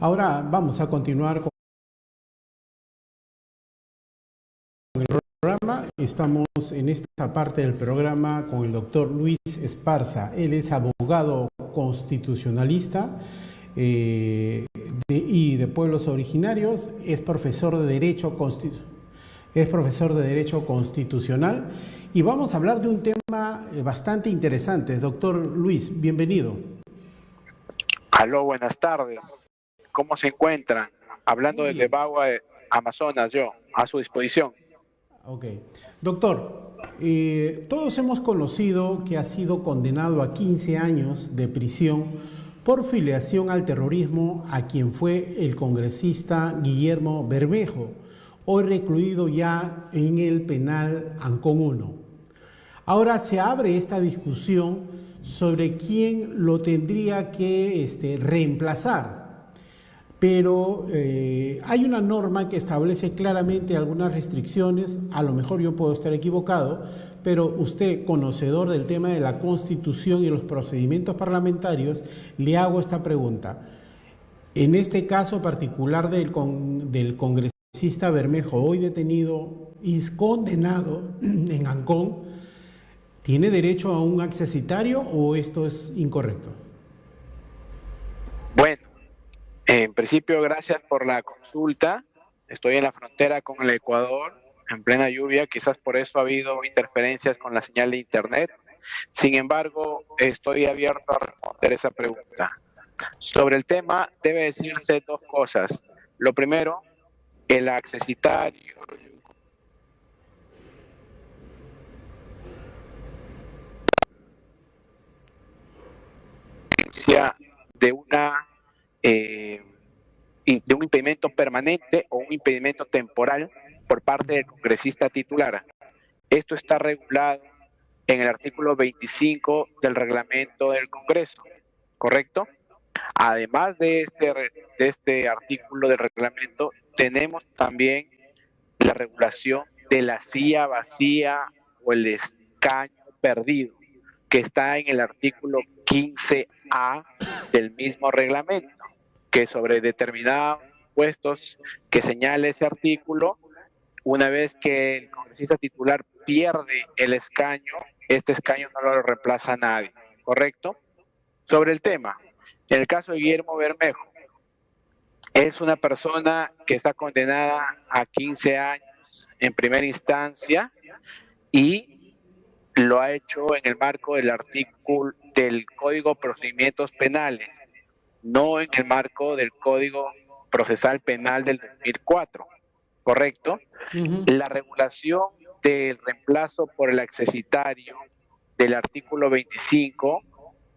Ahora vamos a continuar con el programa. Estamos en esta parte del programa con el doctor Luis Esparza. Él es abogado constitucionalista y de pueblos originarios. Es profesor de Derecho Constitucional. Y vamos a hablar de un tema bastante interesante. Doctor Luis, bienvenido. Aló, buenas tardes. ¿Cómo se encuentran? Hablando Muy desde bien. Bagua, Amazonas, yo, a su disposición. Ok. Doctor, todos hemos conocido que ha sido condenado a 15 años de prisión por filiación al terrorismo a quien fue el congresista Guillermo Bermejo, hoy recluido ya en el penal Ancón 1. Ahora se abre esta discusión sobre quién lo tendría que reemplazar, pero hay una norma que establece claramente algunas restricciones. A lo mejor yo puedo estar equivocado, pero usted, conocedor del tema de la Constitución y los procedimientos parlamentarios, le hago esta pregunta. En este caso particular del congresista Bermejo, hoy detenido y condenado en Ancón, ¿tiene derecho a un accesitario o esto es incorrecto? Bueno, en principio, gracias por la consulta. Estoy en la frontera con el Ecuador, en plena lluvia, quizás por eso ha habido interferencias con la señal de internet. Sin embargo, estoy abierto a responder esa pregunta. Sobre el tema, debe decirse dos cosas. Lo primero, el accesitario de una eh, de un impedimento permanente o un impedimento temporal por parte del congresista titular. Esto está regulado en el artículo 25 del reglamento del Congreso, ¿correcto? Además de este artículo del reglamento, tenemos también la regulación de la silla vacía o el escaño perdido, que está en el artículo 15A del mismo reglamento, que sobre determinados puestos que señala ese artículo, una vez que el congresista titular pierde el escaño, este escaño no lo reemplaza a nadie, ¿correcto? Sobre el tema, en el caso de Guillermo Bermejo, es una persona que está condenada a 15 años en primera instancia y lo ha hecho en el marco del artículo del Código de Procedimientos Penales, no en el marco del Código Procesal Penal del 2004, ¿correcto? La regulación del reemplazo por el accesitario del artículo 25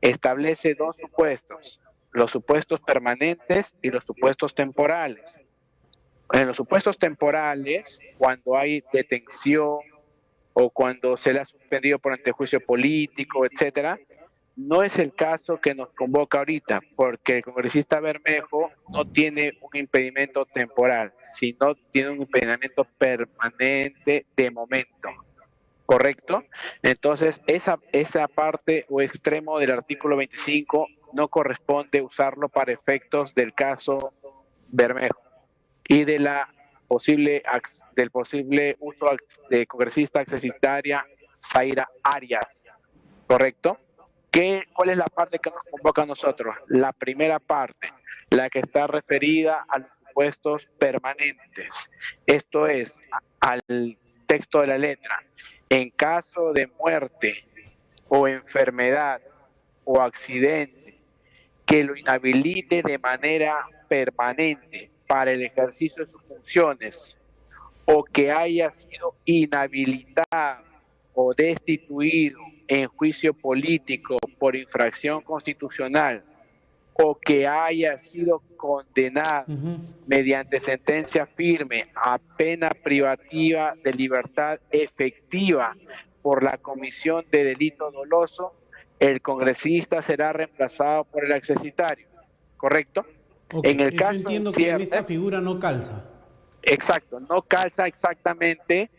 establece dos supuestos, los supuestos permanentes y los supuestos temporales. En los supuestos temporales, cuando hay detención o cuando se le ha suspendido por antejuicio político, etcétera, no es el caso que nos convoca ahorita, porque el congresista Bermejo no tiene un impedimento temporal, sino tiene un impedimento permanente de momento, ¿correcto? Entonces, esa parte o extremo del artículo 25 no corresponde usarlo para efectos del caso Bermejo y del posible uso de congresista accesitaria Zaira Arias, ¿correcto? ¿Cuál es la parte que nos convoca a nosotros? La primera parte, la que está referida a los supuestos permanentes. Esto es, al texto de la letra. En caso de muerte o enfermedad o accidente que lo inhabilite de manera permanente para el ejercicio de sus funciones o que haya sido inhabilitado o destituido en juicio político por infracción constitucional o que haya sido condenado mediante sentencia firme a pena privativa de libertad efectiva por la comisión de delito doloso, el congresista será reemplazado por el accesitario, ¿correcto? Ok, En el eso caso en entiendo que en esta ciernes, figura no calza. exacto, no calza exactamente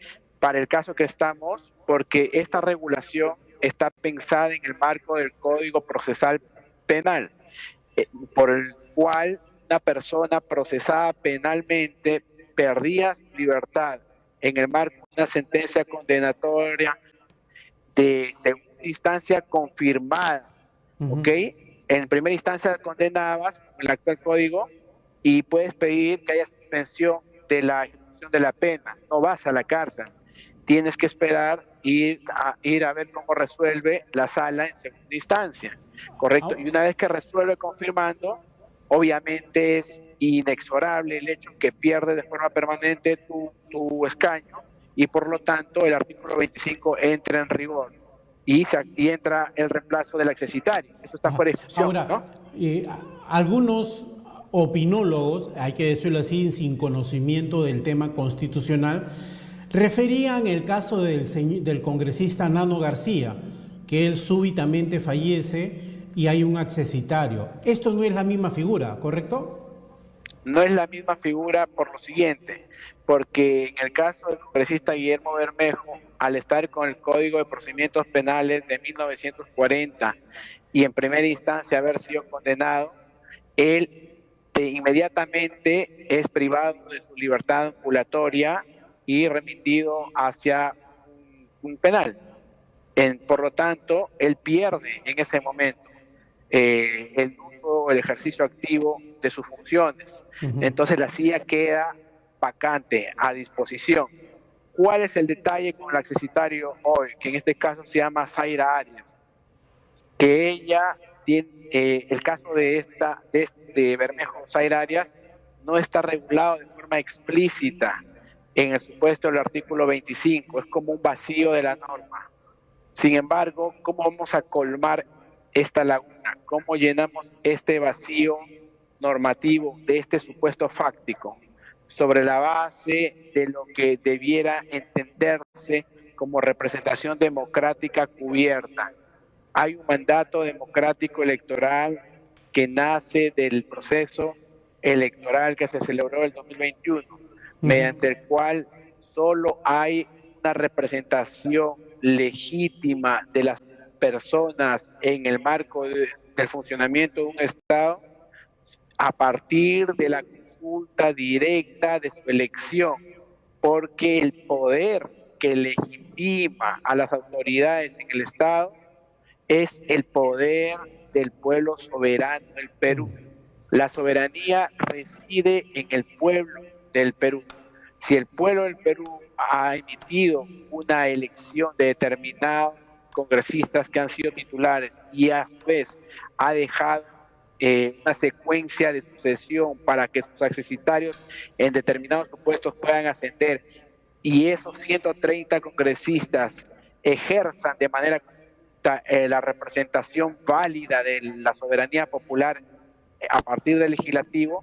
para el caso que estamos, porque esta regulación está pensada en el marco del Código Procesal Penal, por el cual una persona procesada penalmente perdía su libertad en el marco de una sentencia condenatoria de segunda instancia confirmada, ¿ok? Ujú. En primera instancia condenabas con el actual código y puedes pedir que haya suspensión de la ejecución de la pena, no vas a la cárcel, tienes que esperar ir a ver cómo resuelve la sala en segunda instancia, ¿correcto? Y Au- una vez que resuelve confirmando, obviamente es inexorable el hecho que pierde de forma permanente tu escaño y por lo tanto el artículo 25 entra en rigor y entra el reemplazo del accesitario. Eso está Ajá. fuera de discusión, ¿no? Ahora, algunos opinólogos, hay que decirlo así, sin conocimiento del tema constitucional, referían el caso del congresista Nano García, que él súbitamente fallece y hay un accesitario. Esto no es la misma figura, ¿correcto? No es la misma figura por lo siguiente, porque en el caso del congresista Guillermo Bermejo, al estar con el Código de Procedimientos Penales de 1940 y en primera instancia haber sido condenado, él inmediatamente es privado de su libertad ambulatoria y remitido hacia un penal. Por lo tanto, él pierde en ese momento el uso, el ejercicio activo de sus funciones. Ujú. Entonces la silla queda vacante, a disposición. ¿Cuál es el detalle con el accesitario hoy? Que en este caso se llama Zaira Arias, que ella tiene, el caso de Bermejo Zaira Arias no está regulado de forma explícita en el supuesto del artículo 25, es como un vacío de la norma. Sin embargo, ¿cómo vamos a colmar esta laguna? ¿Cómo llenamos este vacío normativo de este supuesto fáctico? Sobre la base de lo que debiera entenderse como representación democrática cubierta. Hay un mandato democrático electoral que nace del proceso electoral que se celebró en el 2021, Ujú. mediante el cual solo hay una representación legítima de las personas en el marco del funcionamiento de un Estado a partir de la consulta directa de su elección, porque el poder que legitima a las autoridades en el Estado es el poder del pueblo soberano del Perú. La soberanía reside en el pueblo del Perú. Si el pueblo del Perú ha emitido una elección de determinados congresistas que han sido titulares y a su vez ha dejado una secuencia de sucesión para que sus accesitarios en determinados supuestos puedan ascender y esos 130 congresistas ejerzan de manera la representación válida de la soberanía popular a partir del legislativo,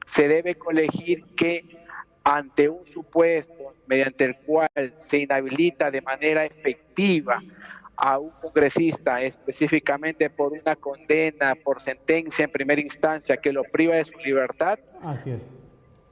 se debe colegir que ante un supuesto mediante el cual se inhabilita de manera efectiva a un congresista específicamente por una condena, por sentencia en primera instancia que lo priva de su libertad, Así es.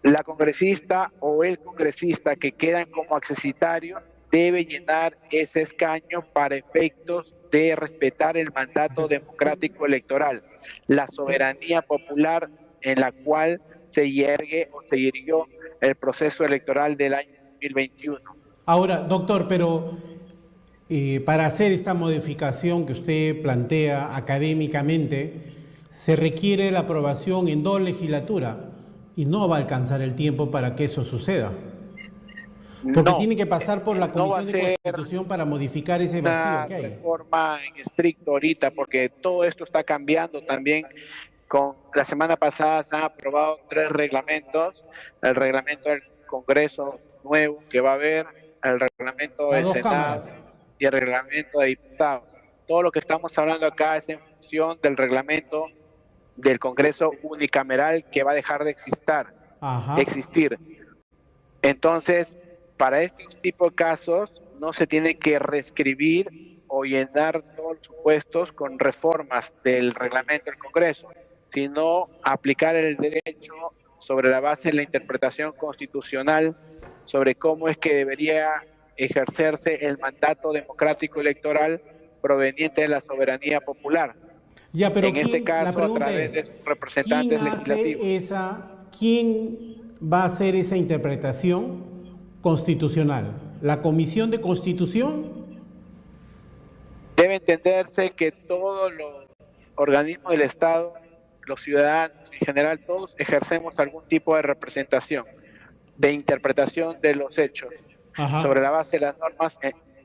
la congresista o el congresista que quedan como accesitarios debe llenar ese escaño para efectos de respetar el mandato democrático electoral, la soberanía popular en la cual se yergue o se irguió el proceso electoral del año 2021. Ahora, doctor, pero para hacer esta modificación que usted plantea académicamente, se requiere la aprobación en dos legislaturas y no va a alcanzar el tiempo para que eso suceda. Porque No, tiene que pasar por la no va a Comisión de ser Constitución para modificar ese vacío una que hay. reforma en estricto ahorita, porque todo esto está cambiando también. La semana pasada se han aprobado 3 reglamentos, el reglamento del Congreso nuevo que va a haber, el reglamento Las del dos Senado cámaras. y el reglamento de diputados. Todo lo que estamos hablando acá es en función del reglamento del Congreso unicameral que va a dejar de Ajá. existir. Entonces, para este tipo de casos no se tiene que reescribir o llenar todos los supuestos con reformas del reglamento del Congreso, sino aplicar el derecho sobre la base de la interpretación constitucional sobre cómo es que debería ejercerse el mandato democrático electoral proveniente de la soberanía popular. Ya, pero en este caso la a pregunta través de es, sus representantes legislativos. ¿quién va a hacer esa interpretación constitucional? ¿La Comisión de Constitución? Debe entenderse que todos los organismos del Estado, los ciudadanos en general, todos ejercemos algún tipo de representación, de interpretación de los hechos, sobre la Ajá. base de las normas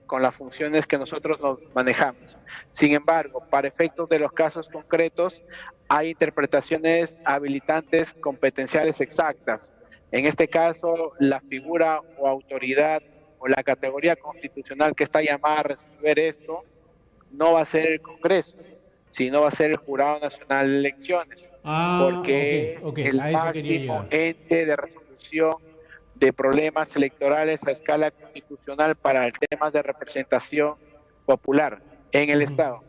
con las funciones que nosotros nos manejamos. Sin embargo, para efectos de los casos concretos, hay interpretaciones habilitantes competenciales exactas. En este caso, la figura o autoridad o la categoría constitucional que está llamada a resolver esto no va a ser el Congreso, sino va a ser el Jurado Nacional de Elecciones, Ah, ok, porque es ok, el a eso quería máximo llegar. ente de resolución de problemas electorales a escala constitucional para el tema de representación popular en el Ujú. Estado.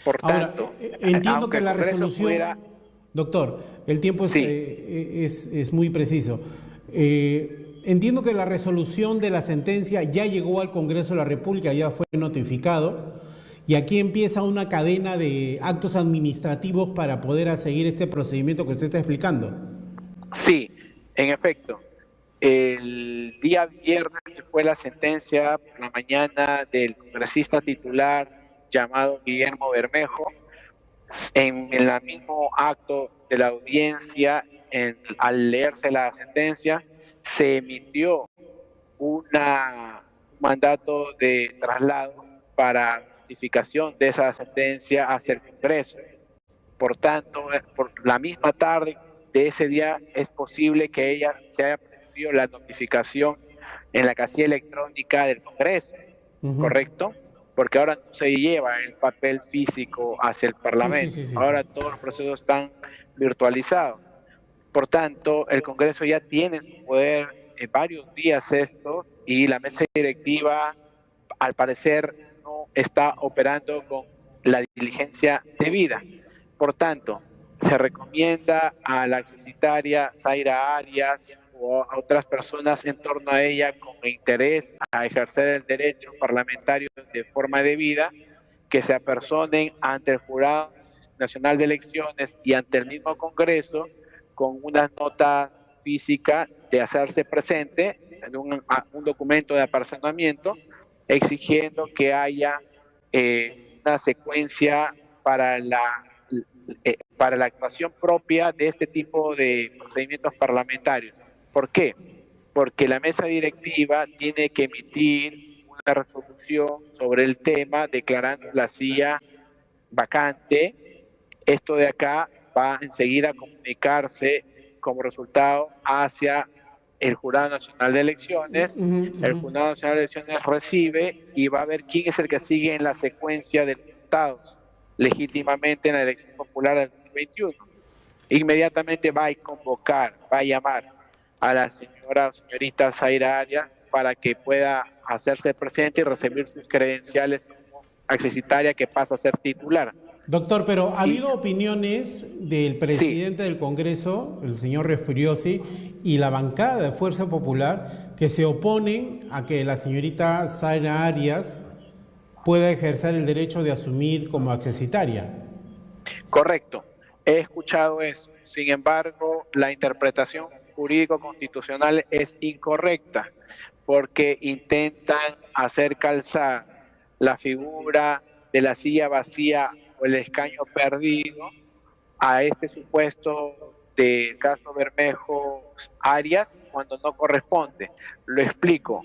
Por Ahora, tanto, entiendo aunque que el la Congreso pudiera, resolución, doctor, el tiempo sí, es muy preciso. Entiendo que la resolución de la sentencia ya llegó al Congreso de la República, ya fue notificado, y aquí empieza una cadena de actos administrativos para poder seguir este procedimiento que usted está explicando. sí, en efecto. El día viernes, que fue la sentencia por la mañana del congresista titular llamado Guillermo Bermejo, en el mismo acto de la audiencia, al leerse la sentencia, se emitió un mandato de traslado para notificación de esa sentencia hacia el Congreso. Por tanto, por la misma tarde de ese día es posible que ella se haya producido la notificación en la casilla electrónica del Congreso, Ujú. ¿correcto? Porque ahora no se lleva el papel físico hacia el Sí, sí, Parlamento, sí, sí, sí. ahora todos los procesos están virtualizados. Por tanto, el Congreso ya tiene en su poder en varios días esto y la mesa directiva, al parecer, no está operando con la diligencia debida. Por tanto, se recomienda a la accesitaria Zaira Arias o a otras personas en torno a ella con interés a ejercer el derecho parlamentario de forma debida que se apersonen ante el Jurado Nacional de Elecciones y ante el mismo Congreso con una nota física de hacerse presente en un documento de apersonamiento exigiendo que haya una secuencia para para la actuación propia de este tipo de procedimientos parlamentarios. ¿Por qué? Porque la mesa directiva tiene que emitir una resolución sobre el tema declarando la silla vacante. Esto de acá va enseguida a comunicarse como resultado hacia el Jurado Nacional de Elecciones. Ujú, El ujú. Jurado Nacional de Elecciones recibe y va a ver quién es el que sigue en la secuencia de diputados legítimamente en la elección popular del 2021. Inmediatamente va a convocar, va a llamar a la señora o señorita Zaira Arias para que pueda hacerse presente y recibir sus credenciales como accesitaria que pasa a ser titular. Doctor, pero ha Y habido opiniones del sí, presidente del Congreso, el señor Refuriosi, y la bancada de Fuerza Popular que se oponen a que la señorita Zaira Arias pueda ejercer el derecho de asumir como accesitaria. correcto. He escuchado eso. Sin embargo, la interpretación jurídico-constitucional es incorrecta porque intentan hacer calzar la figura de la silla vacía o el escaño perdido a este supuesto del caso Bermejo Arias cuando no corresponde. Lo explico.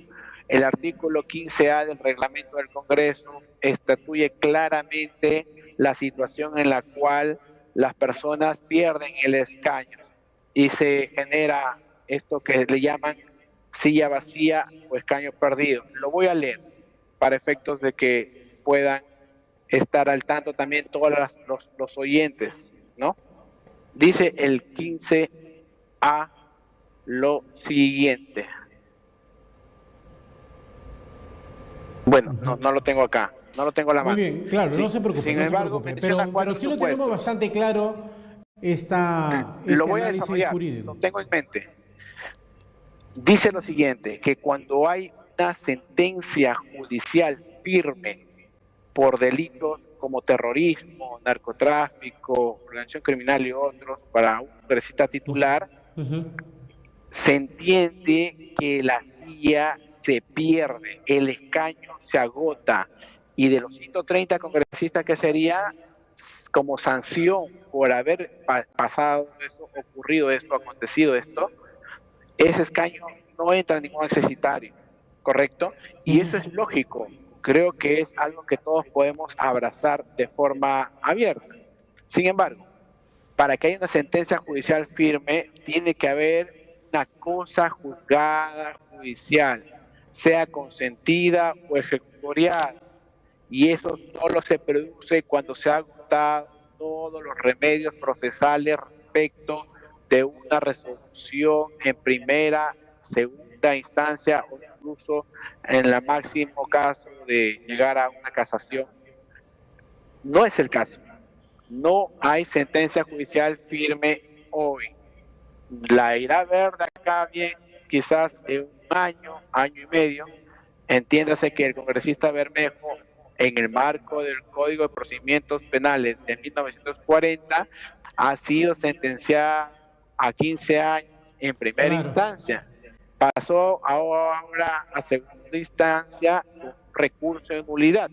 El artículo 15A del reglamento del Congreso estatuye claramente la situación en la cual las personas pierden el escaño y se genera esto que le llaman silla vacía o escaño perdido. Lo voy a leer para efectos de que puedan estar al tanto también todos los oyentes, ¿no? Dice el 15A lo siguiente. Bueno, no lo tengo acá, no lo tengo a la Muy mano. bien, claro, no Sí, se preocupe, sin no se embargo, preocupe, menciona pero cuatro sí lo tenemos supuestos. bastante claro Lo este voy a análisis desarrollar, jurídico. lo tengo en mente. Dice lo siguiente, que cuando hay una sentencia judicial firme por delitos como terrorismo, narcotráfico, organización criminal y otros para un congresista titular, se entiende que la silla se pierde, el escaño se agota, y de los 130 congresistas que sería como sanción por haber pasado esto, ocurrido esto, acontecido esto, ese escaño no entra en ningún accesitario, ¿correcto? Y eso es lógico. Creo que es algo que todos podemos abrazar de forma abierta. Sin embargo, para que haya una sentencia judicial firme, tiene que haber una cosa juzgada judicial, sea consentida o ejecutoriada. Y eso solo se produce cuando se han agotado todos los remedios procesales respecto de una resolución en primera, segunda instancia o incluso en el máximo caso de llegar a una casación. No es el caso. No hay sentencia judicial firme hoy. La irá a ver de acá bien, quizás en un año, año y medio. Entiéndase que el congresista Bermejo, en el marco del Código de Procedimientos Penales de 1940, ha sido sentenciado a 15 años en primera instancia. Pasó ahora a segunda instancia con recurso de nulidad.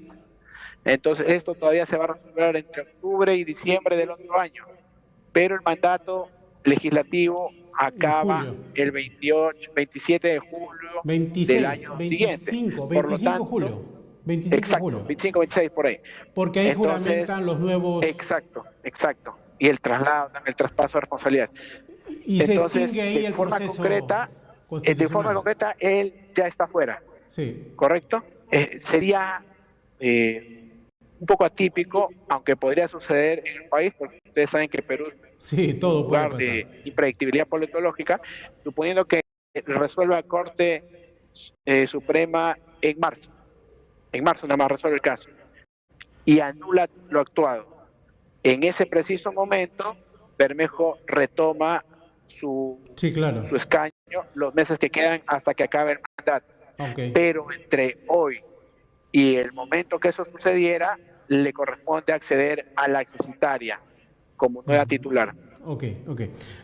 Entonces esto todavía se va a resolver entre octubre y diciembre del otro año, pero el mandato legislativo acaba el 27 de julio 26, del año 25, siguiente. 25 Por lo tanto, julio. 25 exacto, julio. 25, 26 por ahí. Porque ahí juramentan los nuevos... Exacto. Y el traslado, el traspaso de responsabilidades. Y entonces, se extingue ahí el proceso de forma concreta, él ya está fuera. Sí. ¿Correcto? Sería un poco atípico, aunque podría suceder en el país, porque ustedes saben que Perú es todo un lugar de impredictibilidad politológica, suponiendo que resuelva la Corte Suprema en marzo. En marzo nada más resuelve el caso. Y anula lo actuado. En ese preciso momento, Bermejo retoma su escaño los meses que quedan hasta que acabe el mandato. Pero entre hoy y el momento que eso sucediera, le corresponde acceder a la accesitaria como nueva titular. Ok.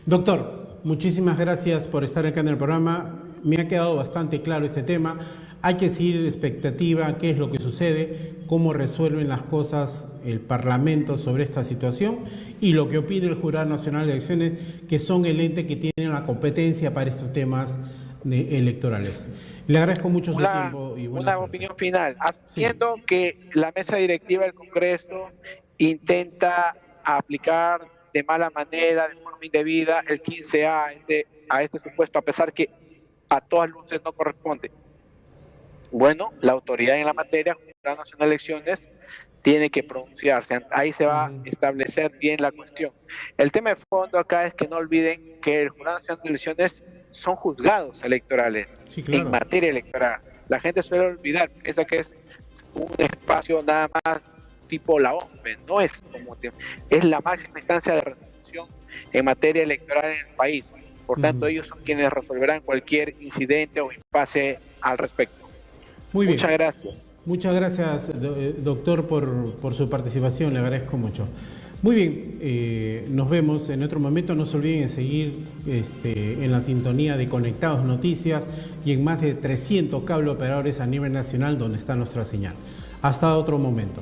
Doctor, muchísimas gracias por estar acá en el programa. Me ha quedado bastante claro este tema. Hay que seguir en expectativa qué es lo que sucede, cómo resuelven las cosas el Parlamento sobre esta situación y lo que opina el Jurado Nacional de Elecciones, que son el ente que tiene la competencia para estos temas electorales. Le agradezco mucho su tiempo y buena suerte. Opinión final. Asumiendo que la mesa directiva del Congreso intenta aplicar de mala manera, de forma indebida, el 15A a este supuesto, a pesar que a todas luces no corresponde. Bueno, la autoridad en la materia, Jurado Nacional de Elecciones, tiene que pronunciarse. Ahí se va a establecer bien la cuestión. El tema de fondo acá es que no olviden que el Jurado Nacional de Elecciones son juzgados electorales en materia electoral. La gente suele olvidar, piensa que es un espacio nada más tipo la OMPE, no es como es la máxima instancia de resolución en materia electoral en el país. Por tanto, ellos son quienes resolverán cualquier incidente o impasse al respecto. Muy bien. Muchas gracias. Muchas gracias, doctor, por su participación, le agradezco mucho. Muy bien, nos vemos en otro momento. No se olviden de seguir en la sintonía de Conectados Noticias y en más de 300 cable operadores a nivel nacional donde está nuestra señal. Hasta otro momento.